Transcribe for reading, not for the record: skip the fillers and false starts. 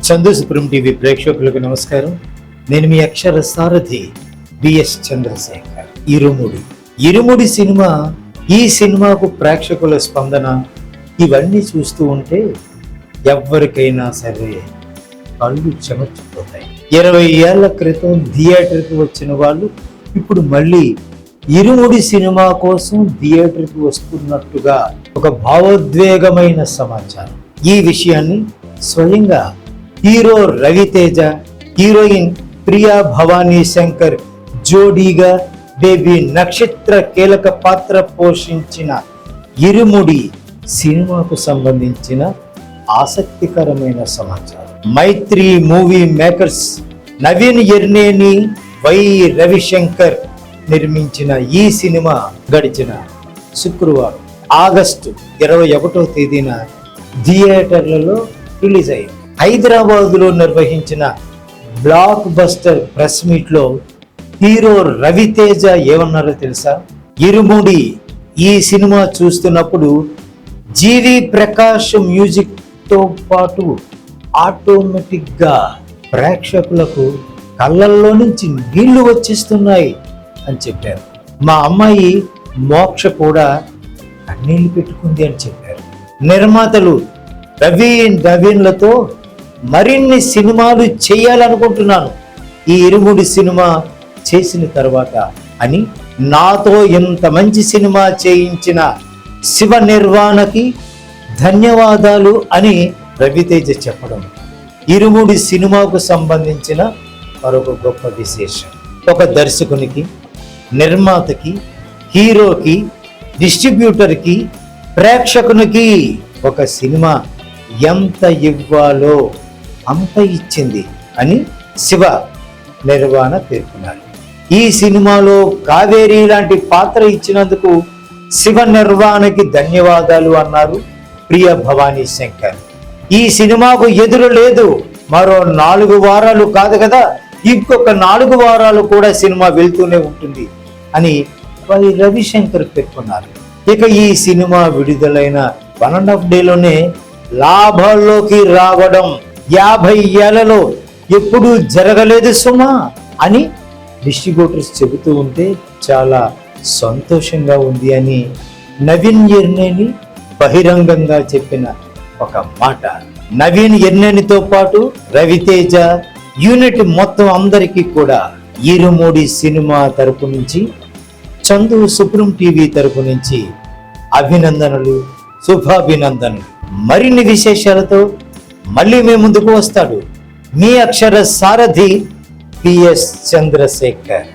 Chandu supreme TV ప్రేక్షకులకు నమస్కారం. నేను మీ అక్షర సారథి బిఎస్ చంద్రశేఖర్. ఇరుముడి సినిమా, ఈ సినిమాకు ప్రేక్షకుల స్పందన ఇవన్నీ చూస్తూ ఉంటే ఎవరికైనా సరే కళ్ళు చెమర్చిపోతాయి. 20 ఏళ్ల క్రితం థియేటర్కి వచ్చిన వాళ్ళు ఇప్పుడు మళ్ళీ ఇరుముడి సినిమా కోసం థియేటర్కి వస్తున్నట్టుగా ఒక భావోద్వేగమైన సమాచారం. ఈ విషయాన్ని స్వయంగా హీరో రవితేజ, హీరోయిన్ ప్రియా భవానీ శంకర్ జోడీగా బేబీ నక్షత్ర కీలక పాత్ర పోషించిన ఇరుముడి సినిమాకు సంబంధించిన ఆసక్తికరమైన సమాచారం. Mythri movie makers Naveen Yerneni, Y Ravishankar నిర్మించిన ఈ సినిమా గడిచిన శుక్రవారం ఆగస్టు 21వ తేదీన థియేటర్లలో రిలీజ్ అయింది. హైదరాబాదులో నిర్వహించిన బ్లాక్ బస్టర్ ప్రెస్ మీట్లో హీరో రవితేజ ఏమన్నారో తెలుసా? ఇరుముడి ఈ సినిమా చూస్తున్నప్పుడు జీవి ప్రకాష్ మ్యూజిక్తో పాటు ఆటోమేటిక్గా ప్రేక్షకులకు కళ్ళల్లో నుంచి నీళ్లు వచ్చేస్తున్నాయి అని చెప్పారు. మా అమ్మాయి మోక్ష కూడా కన్నీళ్లు పెట్టుకుంది అని చెప్పారు. నిర్మాతలు నవీన్లతో మరిన్ని సినిమాలు చేయాలనుకుంటున్నాను ఈ ఇరుముడి సినిమా చేసిన తర్వాత అని, నాతో ఇంత మంచి సినిమా చేయించిన శివ నిర్వాణకి ధన్యవాదాలు అని రవితేజ చెప్పడం ఇరుముడి సినిమాకు సంబంధించిన మరొక గొప్ప విశేషం. ఒక దర్శకునికి, నిర్మాతకి, హీరోకి, డిస్ట్రిబ్యూటర్కి, ప్రేక్షకునికి ఒక సినిమా ఎంత ఇవ్వాలో అంత ఇచ్చింది అని శివ నిర్వాణ పేర్కొన్నారు. ఈ సినిమాలో కావేరి లాంటి పాత్ర ఇచ్చినందుకు శివ నిర్వాణకి ధన్యవాదాలు అన్నారు ప్రియ భవానీ శంకర్. ఈ సినిమాకు ఎదురు లేదు, మరో 4 వారాలు కాదు కదా, ఇంకొక 4 వారాలు కూడా సినిమా వెళ్తూనే ఉంటుంది అని వై రవిశంకర్ పేర్కొన్నారు. ఇక ఈ సినిమా విడుదలైన 1.5 డేలోనే లాభాల్లోకి రావడం 50 ఏళ్లలో ఎప్పుడూ జరగలేదు సుమా అని డిస్ట్రిబ్యూటర్స్ చెబుతూ ఉంటే చాలా సంతోషంగా ఉంది అని నవీన్ ఎర్నేని బహిరంగంగా చెప్పిన ఒక మాట. నవీన్ ఎర్నేనితో పాటు రవితేజ యూనిట్ మొత్తం అందరికీ కూడా ఇరుముడి సినిమా తరపు నుంచి, చందు సుప్రీం టీవీ తరపు నుంచి అభినందనలు, శుభాభినందనలు. మరిన్ని విశేషాలతో మళ్ళీ మీ ముందుకు వస్తాడు మీ అక్షర సారథి బిఎస్ చంద్రశేఖర్.